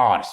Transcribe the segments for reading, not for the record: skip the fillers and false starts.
R's,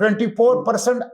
24%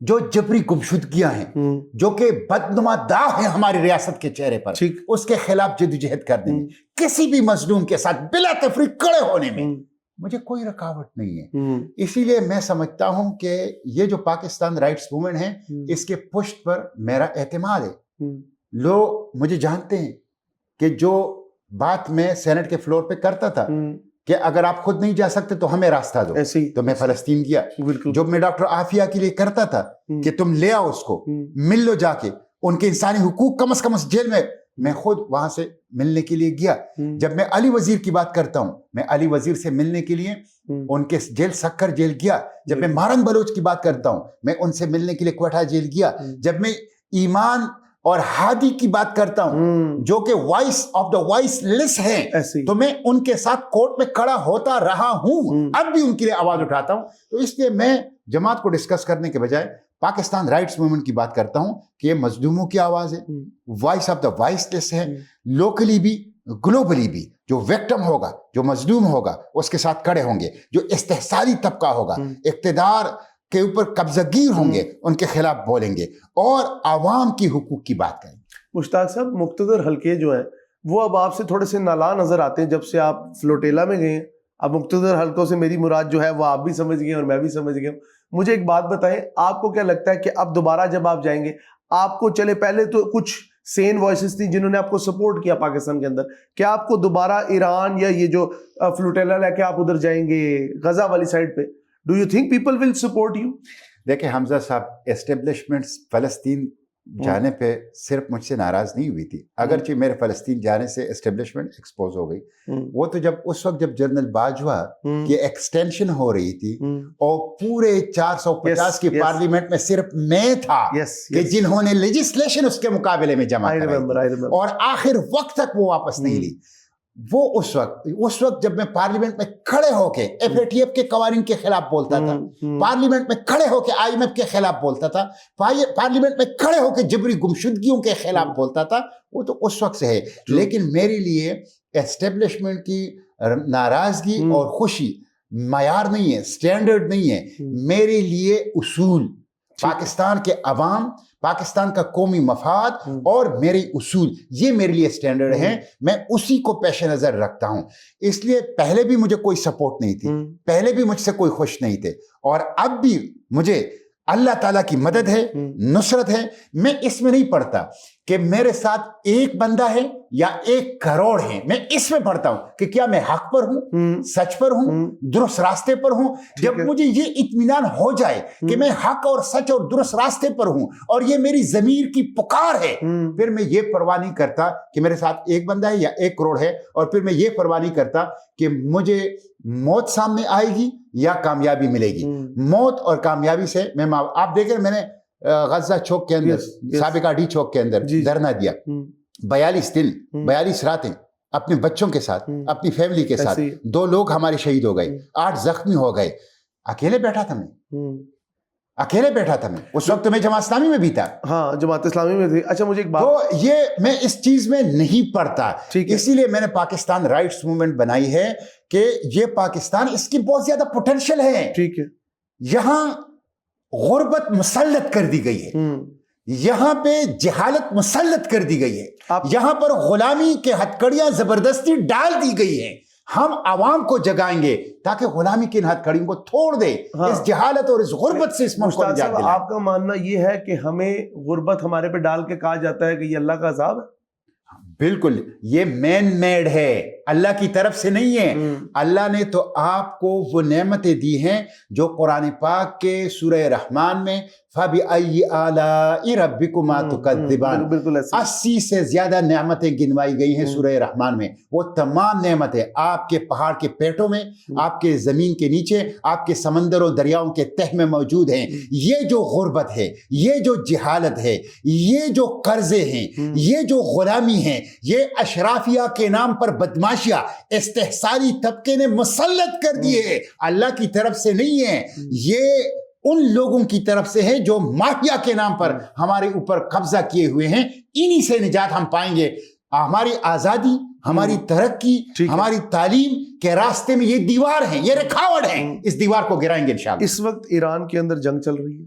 جو جبری گمشدگیاں ہیں جو کہ بدنما داغ ہیں ہماری ریاست کے چہرے پر, اس کے خلاف جدوجہد کرنے میں, کسی بھی مظلوم کے ساتھ بلا تفریق کھڑے ہونے میں مجھے کوئی رکاوٹ نہیں ہے. اسی لیے میں سمجھتا ہوں کہ یہ جو پاکستان رائٹس موومنٹ ہے, اس کے پشت پر میرا اعتماد ہے. لوگ مجھے جانتے ہیں کہ جو بات میں سینٹ کے فلور پہ کرتا تھا کہ اگر آپ خود نہیں جا سکتے تو ہمیں راستہ دو, تو میں فلسطین گیا. جو میں ڈاکٹر عافیہ کے لیے کرتا تھا کہ تم لے آؤ اس کو, مل لو جا کے, ان کے انسانی حقوق کم از کم اس جیل میں خود وہاں سے ملنے کے لیے گیا. جب میں علی وزیر کی بات کرتا ہوں, میں علی وزیر سے ملنے کے لیے ان کے جیل سکر جیل گیا. جب میں مارن بلوچ کی بات کرتا ہوں, میں ان سے ملنے کے لیے کوئٹہ جیل گیا. جب میں ایمان اور ہادی کی بات کرتا ہوں جو کہ وائس آف دا وائس لیس ہیں, تو میں ان کے ساتھ کورٹ میں کھڑا ہوتا رہا ہوں, اب بھی ان کے لیے آواز اٹھاتا ہوں. تو اس لیے میں جماعت کو ڈسکس کرنے کے بجائے پاکستان رائٹس موومنٹ کی بات کرتا ہوں کہ یہ مظلوموں کی آواز ہے, وائس آف دا وائس لیس ہے. لوکلی بھی گلوبلی بھی جو وکٹم ہوگا, جو مظلوم ہوگا, اس کے ساتھ کھڑے ہوں گے. جو استحصالی طبقہ ہوگا, اقتدار کے اوپر قبضہ گیر ہوں گے, ان کے خلاف بولیں گے اور عوام کی حقوق کی بات کریں گے. مشتاق صاحب, مقتدر حلقے جو ہیں وہ اب آپ سے تھوڑے سے نالا نظر آتے ہیں جب سے آپ فلوٹیلا میں گئے ہیں. اب مقتدر حلقوں سے میری مراد جو ہے وہ آپ بھی سمجھ گئے اور میں بھی سمجھ گیا ہوں. مجھے ایک بات بتائیں, آپ کو کیا لگتا ہے کہ اب دوبارہ جب آپ جائیں گے, آپ کو چلے پہلے تو کچھ سین وائسز تھی جنہوں نے آپ کو سپورٹ کیا پاکستان کے اندر, کیا آپ کو دوبارہ ایران یا یہ جو فلوٹیلا لے کے آپ ادھر جائیں گے غزہ والی سائڈ پہ, do you think people will support you? دیکھیں حمزہ صاحب, اسٹیبلشمنٹس فلسطین جانے پہ صرف مجھ سے ناراض نہیں ہوئی تھی, اگرچہ میرے فلسطین جانے سے اسٹیبلشمنٹ ایکسپوز ہو گئی. وہ تو جب اس وقت جب جنرل باجوہ کی ایکسٹینشن ہو رہی تھی اور پورے 450 کی پارلیمنٹ میں صرف میں تھا کہ جنہوں نے لیجسلیشن اس کے مقابلے میں جمع کرائی اور آخر وقت تک وہ واپس نہیں لی. وہ اس وقت جب میں پارلیمنٹ میں کھڑے ہو کے FATF کے قوانین کے خلاف بولتا تھا, پارلیمنٹ میں کھڑے ہو کے IMF کے خلاف بولتا تھا, پارلیمنٹ میں کھڑے ہو کے جبری گمشدگیوں کے خلاف بولتا تھا, وہ تو اس وقت سے ہے. لیکن میرے لیے اسٹیبلشمنٹ کی ناراضگی اور خوشی معیار نہیں ہے, سٹینڈرڈ نہیں ہے. میرے لیے اصول, پاکستان کے عوام, پاکستان کا قومی مفاد اور میرے اصول, یہ میرے لیے سٹینڈرڈ ہیں. میں اسی کو پیش نظر رکھتا ہوں. اس لیے پہلے بھی مجھے کوئی سپورٹ نہیں تھی, پہلے بھی مجھ سے کوئی خوش نہیں تھے, اور اب بھی مجھے اللہ تعالیٰ کی مدد ہے, نصرت ہے. میں اس میں نہیں پڑھتا کہ میرے ساتھ ایک بندہ ہے یا 1 کروڑ ہے, میں اس میں پڑھتا ہوں کہ کیا میں حق پر ہوں, سچ پر ہوں, درست راستے پر ہوں. جب مجھے یہ اطمینان ہو جائے کہ میں حق اور سچ اور درست راستے پر ہوں اور یہ میری ضمیر کی پکار ہے, پھر میں یہ پرواہ نہیں کرتا کہ میرے ساتھ 1 بندہ ہے یا 1 کروڑ ہے, اور پھر میں یہ پرواہ نہیں کرتا کہ مجھے موت سامنے آئے گی یا کامیابی ملے گی. موت اور کامیابی سے میں آپ دیکھیں, میں نے غزہ چوک کے اندر, سابقہ ڈی چوک کے اندر دھرنا دیا, 42 دن 42 راتیں اپنے بچوں کے ساتھ, اپنی فیملی کے ساتھ. 2 لوگ ہمارے شہید ہو گئے, 8 زخمی ہو گئے. اکیلے بیٹھا تھا میں, اکیلے بیٹھا تھا میں. اس وقت میں جماعت اسلامی میں بھی تھا. ہاں, جماعت اسلامی میں تھی. اچھا, مجھے ایک بات, تو یہ میں اس چیز میں نہیں پڑتا, اسی لیے میں نے پاکستان رائٹس موومنٹ بنائی ہے کہ یہ پاکستان, اس کی بہت زیادہ پوٹینشل ہے. ٹھیک ہے, یہاں غربت مسلط کر دی گئی ہے, یہاں پہ جہالت مسلط کر دی گئی ہے, یہاں پر غلامی کے ہتھکڑیاں زبردستی ڈال دی گئی ہیں. ہم عوام کو جگائیں گے تاکہ غلامی کی ان ہتھکڑیوں کو چھوڑ دے, اس جہالت اور اس غربت سے اس ملک کو نجات دلائیں. آپ کا ماننا یہ ہے کہ ہمیں غربت ہمارے پہ ڈال کے کہا جاتا ہے کہ یہ اللہ کا عذاب ہے؟ بالکل, یہ مین میڈ ہے, اللہ کی طرف سے نہیں ہے. اللہ نے تو آپ کو وہ نعمتیں دی ہیں جو قرآن پاک کے سورہ رحمان میں فَبِأَيِّ آلَاءِ رَبِّكُمَا تُكَذِّبَانِ 80 سے زیادہ نعمتیں گنوائی گئی ہیں سورہ رحمان میں. وہ تمام نعمتیں آپ کے پہاڑ کے پیٹوں میں, آپ کے زمین کے نیچے, آپ کے سمندروں دریاؤں کے تہ میں موجود ہیں. یہ جو غربت ہے, یہ جو جہالت ہے, یہ جو قرضے ہیں, یہ جو غلامی ہیں, یہ اشرافیہ کے نام پر بدماشیاں استحصالی طبقے نے مسلط کر دیے, اللہ کی طرف سے نہیں ہے. یہ ان لوگوں کی طرف سے ہے جو مافیا کے نام پر ہمارے اوپر قبضہ کیے ہوئے ہیں. انہی سے نجات ہم پائیں گے. ہماری آزادی, ہماری ترقی, ہماری تعلیم کے راستے میں یہ دیوار ہیں, یہ رکاوٹ ہیں, اس دیوار کو گرائیں گے انشاءاللہ. اس وقت ایران کے اندر جنگ چل رہی ہے,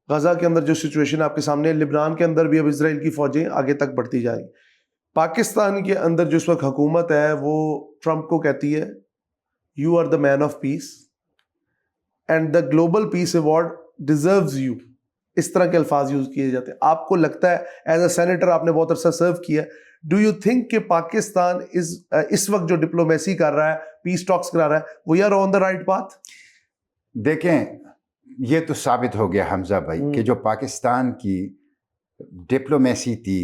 غزہ کے اندر جو سچویشن آپ کے سامنے ہے, لبنان کے اندر بھی اب اسرائیل کی فوجیں آگے تک بڑھتی جا رہی. پاکستان کے اندر جو اس وقت حکومت ہے وہ ٹرمپ کو کہتی ہے you are the man of peace and the global peace award deserves you. اس طرح کے الفاظ یوز کیے جاتے ہیں. آپ کو لگتا ہے ایز اے سینیٹر آپ نے بہت عرصہ سرو کیا, ڈو یو تھنک کہ پاکستان اس وقت جو ڈپلومیسی کر رہا ہے, پیس ٹاکس کرا رہا ہے, we are on the right path? دیکھیں, یہ تو ثابت ہو گیا حمزہ بھائی کہ جو پاکستان کی ڈپلومیسی تھی,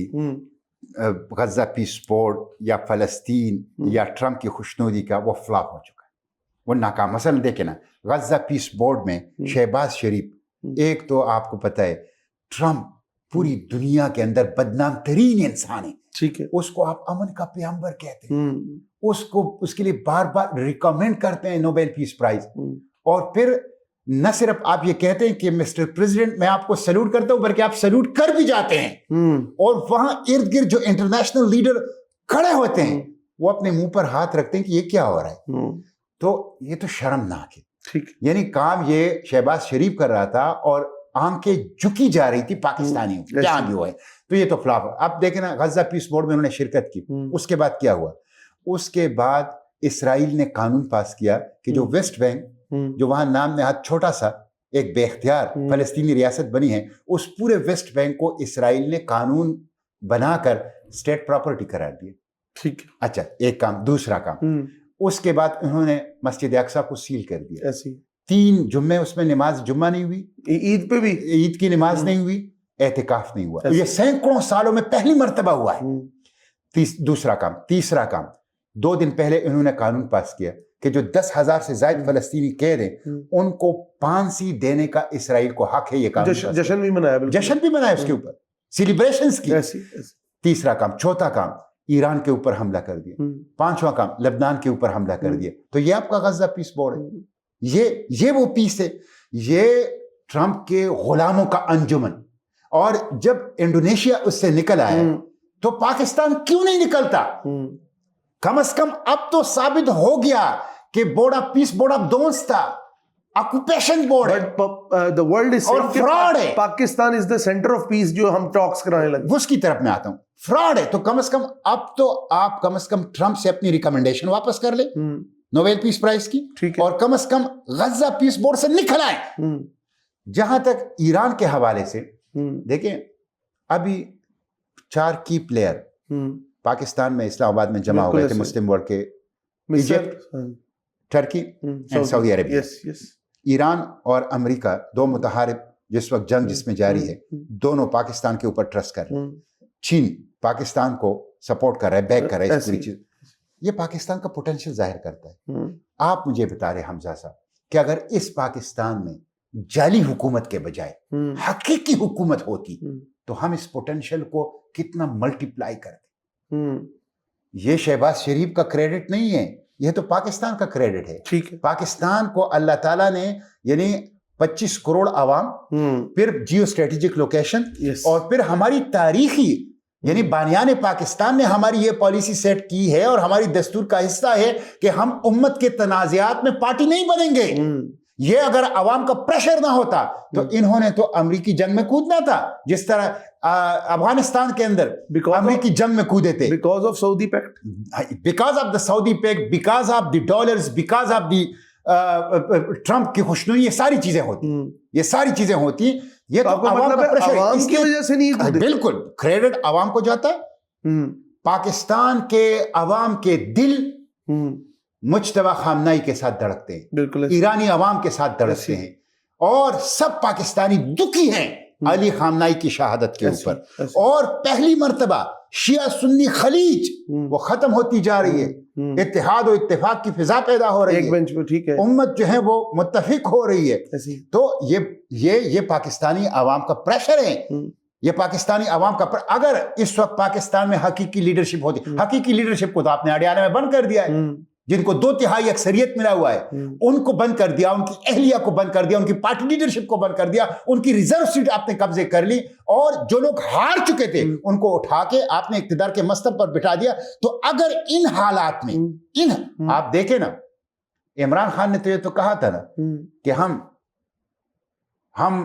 غزہ پیس بورڈ یا فلسطین یا ٹرمپ کی خوشنودی کا, وہ فلاپ ہو چکا ہے, وہ ناکام. مثلا دیکھیں نا, غزہ پیس بورڈ میں شہباز شریف, ایک تو آپ کو پتہ ہے ٹرمپ پوری دنیا کے اندر بدنام ترین انسان ہے, ٹھیک ہے, اس کو آپ امن کا پیغمبر کہتے ہیں, اس کے لیے بار بار ریکمینڈ کرتے ہیں نوبیل پیس پرائز, اور پھر نہ صرف آپ یہ کہتے ہیں کہ مسٹر پریزیڈنٹ میں آپ کو سیلوٹ کرتا ہوں, بلکہ آپ سیلوٹ کر بھی جاتے ہیں, اور وہاں ارد گرد جو انٹرنیشنل لیڈر کھڑے ہوتے ہیں وہ اپنے منہ پر ہاتھ رکھتے ہیں کہ یہ کیا ہو رہا ہے. تو یہ تو شرمناک ہے. یعنی کام یہ شہباز شریف کر رہا تھا اور آنکھیں جھکی جا رہی تھی پاکستانیوں جہاں بھی ہوئے, تو یہ تو فلاپ. اب دیکھیں نا, غزہ پیس بورڈ میں انہوں نے شرکت کی, اس کے بعد کیا ہوا؟ اس کے بعد اسرائیل نے قانون پاس کیا کہ جو ویسٹ بینک, جو وہاں نام نہاد چھوٹا سا ایک بے اختیار فلسطینی ریاست بنی ہے, اس پورے ویسٹ بینک کو اسرائیل نے قانون بنا کر اسٹیٹ پراپرٹی قرار دیا. ٹھیک. اچھا, ایک کام. دوسرا کام, اس کے بعد انہوں نے مسجد اقصیٰ کو سیل کر دیا. 3 جمعے اس میں نماز جمعہ نہیں ہوئی, عید پہ بھی عید کی نماز نہیں ہوئی, اعتکاف نہیں ہوا. یہ سینکڑوں سالوں میں پہلی مرتبہ ہوا ہے. دوسرا کام. تیسرا کام, 2 دن پہلے انہوں نے قانون پاس کیا کہ جو 10,000 سے زائد فلسطینی قید ہیں ان کو پھانسی دینے کا اسرائیل کو حق ہے. یہ قانون جشن بھی منایا, جشن بھی منایا اس کے اوپر, سیلیبریشنز کی. تیسرا کام. چوتھا کام, ایران کے اوپر حملہ کر دیا. 5واں کام, لبنان کے اوپر حملہ کر دیا. تو یہ آپ کا غزہ پیس بورڈ ہے, یہ وہ پیس ہے. یہ ٹرمپ کے غلاموں کا انجمن. اور جب انڈونیشیا اس سے نکل آیا تو پاکستان کیوں نہیں نکلتا؟ کم از کم اب تو ثابت ہو گیا کہ board of peace board of دونس تھا, آکوپیشن بورڈ ہے. Pakistan is the centre of peace جو ہم ٹاکس کرانے لگے, اس کی طرف میں آتا ہوں. فراڈ ہے. تو کم از کم اب تو آپ کم از کم ٹرمپ سے اپنی ریکمنڈیشن واپس کر لیں نوبیل پیس پرائز کی, اور کم از کم غزہ پیس بورڈ سے نکل آئیں. جہاں تک ایران کے حوالے سے دیکھیں, ابھی 4 کی پلیئر پاکستان میں اسلام آباد میں جمع ہو گئے تھے مسلم ورلڈ کے, ایجپٹ, ٹرکی اینڈ سعودی عربیہ. ایران اور امریکہ 2 متحارب جس وقت جنگ جس میں جاری ہے, دونوں پاکستان کے اوپر ٹرسٹ کر رہے ہیں. چین پاکستان کو سپورٹ کر رہا ہے, بیک کر رہا ہے اس پوری چیز. یہ پاکستان کا پوٹینشیل ظاہر کرتا ہے. آپ مجھے بتا رہے حمزہ صاحب کہ اگر اس پاکستان میں جعلی حکومت کے بجائے حقیقی حکومت ہوتی تو ہم اس پوٹینشیل کو کتنا ملٹی پلائی کرتے. یہ شہباز شریف کا کریڈٹ نہیں ہے, یہ تو پاکستان کا کریڈٹ ہے. پاکستان کو اللہ تعالیٰ نے یعنی 25 کروڑ عوام, پھر جیو اسٹریٹجک لوکیشن, اور پھر ہماری تاریخی یعنی بانیان پاکستان نے ہماری یہ پالیسی سیٹ کی ہے اور ہماری دستور کا حصہ ہے کہ ہم امت کے تنازعات میں پارٹی نہیں بنیں گے. یہ اگر عوام کا پریشر نہ ہوتا تو انہوں نے تو امریکی جنگ میں کودنا تھا, جس طرح افغانستان کے اندر امریکی جنگ میں کودے تھے. Because of Saudi packet, because of the Saudi packet, because of the dollars, because of the Trump کی خوشنودی. یہ ساری چیزیں ہوتی ہیں, یہ ساری چیزیں ہوتی ہیں. یہ تو عوام کا پریشر ہے, اس کی وجہ سے نہیں. بالکل کریڈٹ عوام کو جاتا ہے. پاکستان کے عوام کے دل مجتبی خامنائی کے ساتھ دھڑکتے ہیں, بالکل ایرانی عوام کے ساتھ دھڑکتے ہیں, اور سب پاکستانی دکھی ہیں علی خامنائی کی شہادت کے اوپر. اور پہلی مرتبہ شیعہ سنی خلیج وہ ختم ہوتی جا رہی ہے, اتحاد و اتفاق کی فضا پیدا ہو رہی ہے, امت جو ہے وہ متفق ہو رہی ہے. تو یہ پاکستانی عوام کا پریشر ہے, یہ پاکستانی عوام کا اگر اس وقت پاکستان میں حقیقی لیڈرشپ ہوتی, حقیقی لیڈرشپ کو تو آپ نے اڈیالہ میں بند کر دیا ہے, جن کو 2/3 اکثریت ملا ہوا ہے ان کو بند کر دیا, ان کی اہلیہ کو بند کر دیا, ان کی پارٹی لیڈرشپ کو بند کر دیا, ان کی ریزرو سیٹ آپ نے قبضے کر لی, اور جو لوگ ہار چکے تھے ان کو اٹھا کے آپ نے اقتدار کے مستب پر بٹھا دیا. تو اگر ان حالات میں آپ دیکھیں نا, عمران خان نے تو یہ تو کہا تھا نا کہ ہم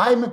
IMF,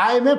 IMF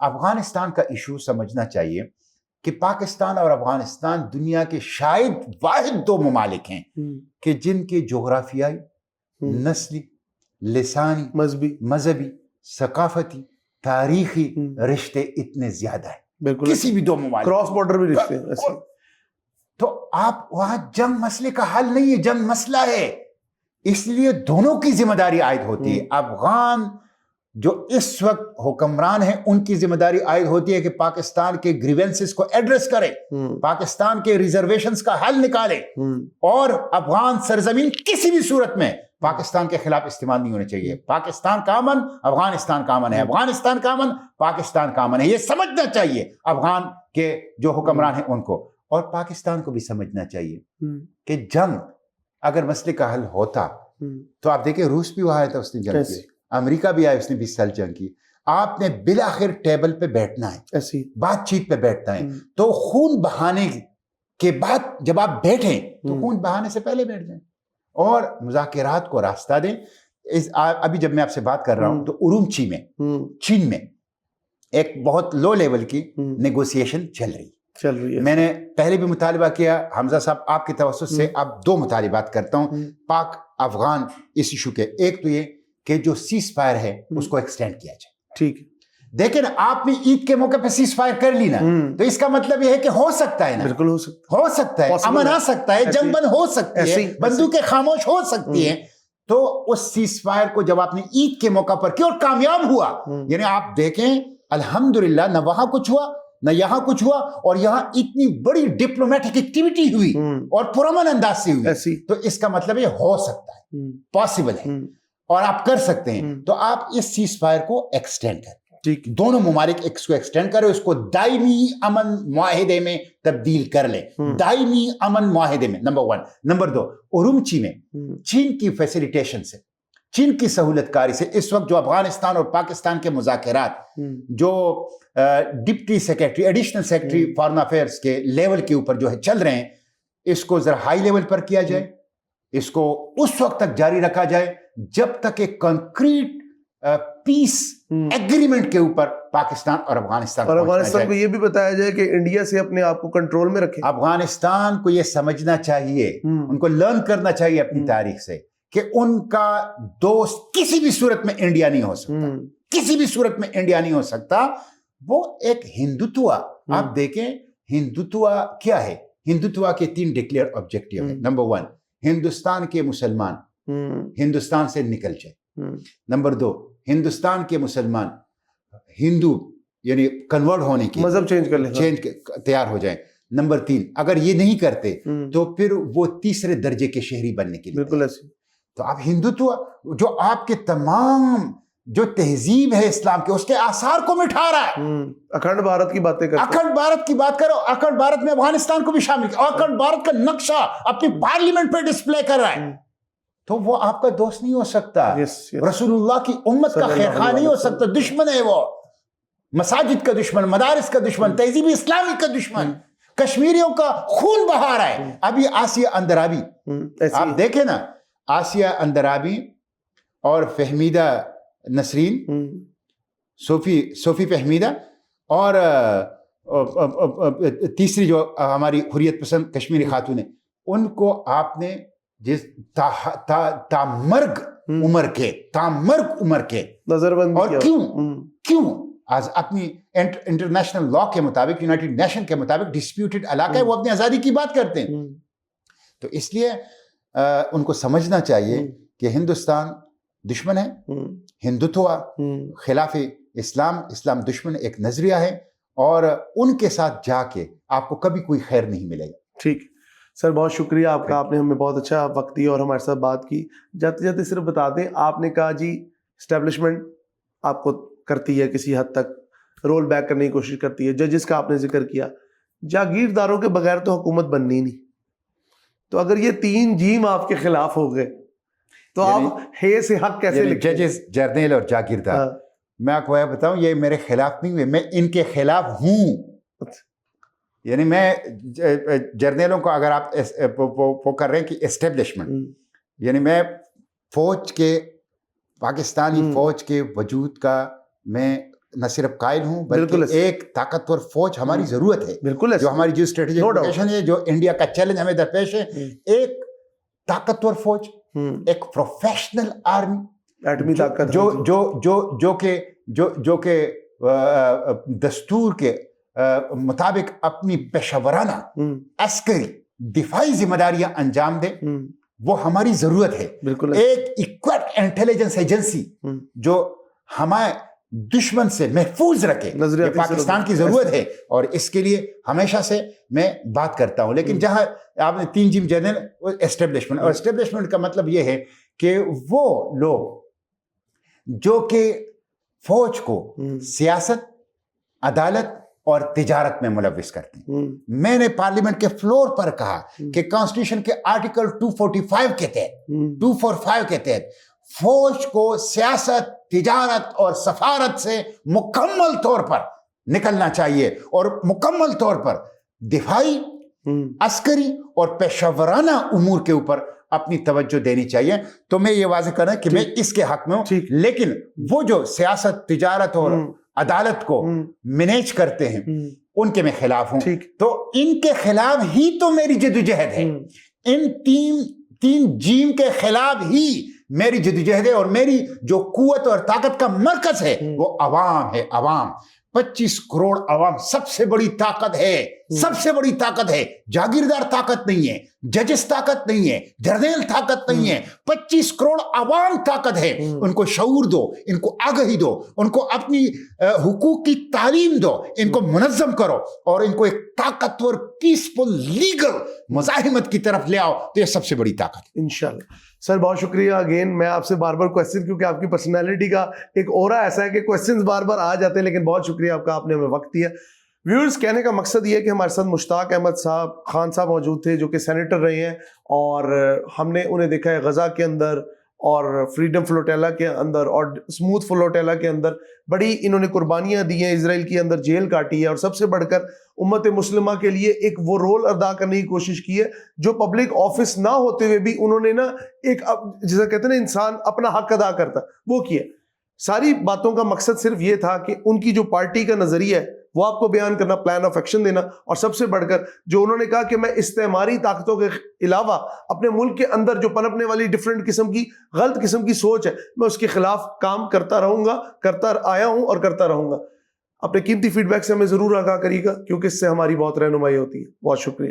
افغانستان کا ایشو سمجھنا چاہیے کہ پاکستان اور افغانستان دنیا کے شاید واحد 2 ممالک ہیں کہ جن کے جغرافیائی، نسلی، لسانی، مذہبی، ثقافتی، تاریخی رشتے اتنے زیادہ ہیں. بالکل کسی بھی 2 ممالک کراس بارڈر بھی رشتے ہیں. تو آپ وہاں جنگ مسئلے کا حل نہیں ہے، جنگ مسئلہ ہے. اس لیے دونوں کی ذمہ داری عائد ہوتی ہے. افغان جو اس وقت حکمران ہیں ان کی ذمہ داری عائد ہوتی ہے کہ پاکستان کے گریونسز کو ایڈریس کرے، پاکستان کے ریزرویشنز کا حل نکالے، اور افغان سرزمین کسی بھی صورت میں پاکستان کے خلاف استعمال نہیں ہونے چاہیے. پاکستان کا امن افغانستان کا امن ہے، افغانستان کا امن پاکستان کا امن ہے. یہ سمجھنا چاہیے افغان کے جو حکمران ہیں ان کو، اور پاکستان کو بھی سمجھنا چاہیے کہ جنگ اگر مسئلے کا حل ہوتا تو آپ دیکھیں روس بھی وہاں آیا تھا، اس نے جنگ کی، امریکہ بھی آیا، اس نے 20 سال جنگ کی. آپ نے بالآخر ٹیبل پہ بیٹھنا ہے، بات چیت پہ بیٹھنا ہے. تو خون بہانے کے بعد جب آپ بیٹھیں تو خون بہانے سے پہلے بیٹھ جائیں اور مذاکرات کو راستہ دیں. ابھی جب میں آپ سے بات کر رہا ہوں تو ارومچی میں، چین میں ایک بہت لو لیول کی نیگوسیشن چل رہی ہے. میں نے پہلے بھی مطالبہ کیا، حمزہ صاحب آپ کی توسط سے اب 2 مطالبات کرتا ہوں پاک افغان اس ایشو کے. ایک تو یہ کہ جو سیز فائر ہے اس کو ایکسٹینڈ کیا جائے. ٹھیک ہے، دیکھیں آپ نے عید کے موقع پہ سیز فائر کر لی نا، تو اس کا مطلب یہ ہے کہ ہو سکتا ہے نا، بالکل ہو سکتا ہے، امن آ سکتا ہے، جنگ بند ہو سکتی ہے، بندوقیں خاموش ہو سکتی ہیں. تو اس سیز فائر کو جب آپ نے عید کے موقع پر کیا اور کامیاب ہوا، یعنی آپ دیکھیں الحمدللہ نہ وہاں کچھ ہوا نہ یہاں کچھ ہوا، اور یہاں اتنی بڑی ڈپلومیٹک ایکٹیویٹی ہوئی اور پرامن انداز سے ہوئی. تو اس کا مطلب یہ ہو سکتا ہے، پاسبل ہے، اور آپ کر سکتے ہیں. تو آپ اس سیز فائر کو ایکسٹینڈ کریں، دونوں ممالک اس کو ایکسٹینڈ کریں، اس کو دائمی امن معاہدے میں تبدیل کر لیں. دائمی امن معاہدے میں، نمبر 1. نمبر 2، ارومچی میں چین کی فیسیلیٹیشن سے، چین کی سہولت کاری سے اس وقت جو افغانستان اور پاکستان کے مذاکرات جو deputy secretary, additional secretary foreign affairs کے لیول کے اوپر جو ہے چل رہے ہیں، اس کو ذرا ہائی لیول پر کیا جائے. اس کو اس وقت تک جاری رکھا جائے جب تک ایک کنکریٹ پیس ایگریمنٹ کے اوپر پاکستان اور افغانستان کو یہ بھی بتایا جائے کہ انڈیا سے اپنے آپ کو کنٹرول میں رکھے. افغانستان کو یہ سمجھنا چاہیے، ان کو لرن کرنا چاہیے اپنی تاریخ سے کہ ان کا دوست کسی بھی صورت میں انڈیا نہیں ہو سکتا، کسی بھی صورت میں انڈیا نہیں ہو سکتا. وہ ایک ہندوتوا، آپ دیکھیں ہندوتوا کیا ہے. ہندوتوا کے 3 ڈکلیئر آبجیکٹیو ہیں. نمبر 1، ہندوستان کے مسلمان ہندوستان سے نکل جائے. نمبر 2، ہندوستان کے مسلمان ہندو یعنی کنورٹ ہونے کی مذہب چینج تیار ہو جائیں. نمبر 3، اگر یہ نہیں کرتے تو پھر وہ تیسرے درجے کے شہری بننے کے لیے. بالکل ایسے. تو آپ ہندوتوا جو آپ کے تمام جو تہذیب ہے اسلام کے، اس کے آثار کو مٹھا رہا ہے. اکھنڈ بھارت کی باتیں کرو، اکھنڈ بھارت کی بات کرو، اکھنڈ بھارت میں افغانستان کو بھی شامل کیا، اکھنڈ بھارت کا نقشہ اپنی پارلیمنٹ پہ ڈسپلے کر رہا ہے. تو وہ آپ کا دوست نہیں ہو سکتا، رسول اللہ کی امت کا خیر خواہ نہیں ہو سکتا. دشمن ہے وہ، مساجد کا دشمن، مدارس کا دشمن، تہذیب اسلامی کا دشمن، کشمیریوں کا خون بہا رہا ہے. ابھی آسیہ اندرابی آپ دیکھیں نا، آسیہ اندرابی اور فہمیدہ نسرین، صوفی فہمیدہ، اور تیسری جو ہماری حریت پسند کشمیری خاتون ہے، ان کو آپ نے جس تامرگ عمر کے نظر بند اور کیوں آج اپنی انٹرنیشنل لا کے مطابق، یونائٹڈ نیشن کے مطابق ڈسپیوٹڈ علاقہ ہے، وہ اپنی آزادی کی بات کرتے ہیں. تو اس لیے ان کو سمجھنا چاہیے کہ ہندوستان دشمن ہے، ہندوتوا خلاف اسلام دشمن ایک نظریہ ہے، اور ان کے ساتھ جا کے آپ کو کبھی کوئی خیر نہیں ملے گا. ٹھیک سر، بہت شکریہ آپ کا، آپ نے ہمیں بہت اچھا وقت دیا اور ہمارے ساتھ بات کی. جاتے جاتے صرف بتا دیں، آپ نے کہا جی اسٹیبلشمنٹ آپ کو کرتی ہے کسی حد تک، رول بیک کرنے کی کوشش کرتی ہے، ججز کا آپ نے ذکر کیا، جاگیرداروں کے بغیر تو حکومت بننی نہیں. تو اگر یہ 3 جیم آپ کے خلاف ہو گئے تو آپ ہے سے حق کیسے لکھیں؟ ججز، جرنیل اور جاگیردار، میں آپ کو یہ بتاؤں، یہ میرے خلاف نہیں ہوئے، میں ان کے خلاف ہوں. یعنی میں جرنیلوں کو اگر آپ وہ کر رہے ہیں کہ اسٹیبلشمنٹ، یعنی میں فوج کے، پاکستانی فوج کے وجود کا میں نہ صرف قائل ہوں بالکل بلکہ ایک طاقتور فوج ہماری ضرورت ہے، بالکل جو ہماری جو اسٹریٹجک لوکیشن ہے، جو انڈیا کا چیلنج ہمیں درپیش ہے، ایک طاقتور فوج، ایک پروفیشنل آرمی، ایٹمی طاقت، جو کہ دستور کے مطابق اپنی پیشہ ورانہ عسکری دفاعی ذمہ داریاں انجام دے، وہ ہماری ضرورت ہے۔ بالکل ایک ایکوپڈ انٹیلیجنس ایجنسی جو ہمیں دشمن سے محفوظ رکھے، یہ پاکستان کی ضرورت ہے، اور اس کے لیے ہمیشہ سے میں بات کرتا ہوں۔ لیکن جہاں آپ نے 3 جیم جنرل اسٹیبلشمنٹ، اور اسٹیبلشمنٹ کا مطلب یہ ہے کہ وہ لوگ جو کہ فوج کو سیاست، عدالت اور تجارت میں ملوث کرتے ہیں۔ میں نے پارلیمنٹ کے فلور پر کہا کہ کانسٹیٹیوشن کے آرٹیکل 245 کے تحت فوج کو سیاست، تجارت اور سفارت سے مکمل طور پر نکلنا چاہیے، اور مکمل طور پر دفاعی، عسکری اور پیشہ ورانہ امور کے اوپر اپنی توجہ دینی چاہیے۔ تو میں یہ واضح کرنا کہ میں اس کے حق میں ہوں، لیکن وہ جو سیاست، تجارت اور عدالت کو مینیج کرتے ہیں ان کے میں خلاف ہوں۔ تو ان کے خلاف ہی تو میری جدوجہد ہے، ان 3 جیم کے خلاف ہی میری جدوجہد ہے، اور میری جو قوت اور طاقت کا مرکز ہے وہ عوام ہے۔ عوام 25 کروڑ عوام سب سے بڑی طاقت ہے، سب سے بڑی طاقت ہے۔ جاگیردار طاقت نہیں ہے، ججز طاقت نہیں ہے، جرنیل طاقت نہیں ہے، 25 کروڑ عوام طاقت ہے۔ ان کو شعور دو، ان کو آگہی دو، ان کو اپنی حقوق کی تعلیم دو، ان کو منظم کرو، اور ان کو ایک طاقتور، پیسفل، لیگل مزاحمت کی طرف لے آؤ، تو یہ سب سے بڑی طاقت ہے۔ انشاءاللہ سر، بہت شکریہ۔ اگین میں آپ سے بار بار کویسچن، کیونکہ آپ کی پرسنالٹی کا ایک اورا ایسا ہے کہ کویسچنز بار بار آ جاتے ہیں، لیکن بہت شکریہ آپ کا، آپ نے ہمیں وقت دیا۔ ویورز، کہنے کا مقصد یہ ہے کہ ہمارے ساتھ مشتاق احمد صاحب خان صاحب موجود تھے، جو کہ سینیٹر رہے ہیں، اور ہم نے انہیں دیکھا ہے غزہ کے اندر اور فریڈم فلوٹیلا کے اندر اور اسموتھ فلوٹیلا کے اندر بڑی انہوں نے قربانیاں دی ہیں، اسرائیل کے اندر جیل کاٹی ہے، اور سب سے بڑھ کر امت مسلمہ کے لیے ایک وہ رول ادا کرنے کی کوشش کی ہے جو پبلک آفس نہ ہوتے ہوئے بھی انہوں نے ایک جیسا کہتے ہیں نا انسان اپنا حق ادا کرتا، وہ کیا۔ ساری باتوں کا مقصد صرف یہ تھا کہ ان کی جو پارٹی کا نظریہ ہے وہ آپ کو بیان کرنا، پلان آف ایکشن دینا، اور سب سے بڑھ کر جو انہوں نے کہا کہ میں استعماری طاقتوں کے علاوہ اپنے ملک کے اندر جو پنپنے والی ڈفرینٹ قسم کی غلط قسم کی سوچ ہے، میں اس کے خلاف کام کرتا رہوں گا، کرتا آیا ہوں اور کرتا رہوں گا۔ اپنے قیمتی فیڈ بیک سے ہمیں ضرور آگاہ کریے گا، کیونکہ اس سے ہماری بہت رہنمائی ہوتی ہے۔ بہت شکریہ۔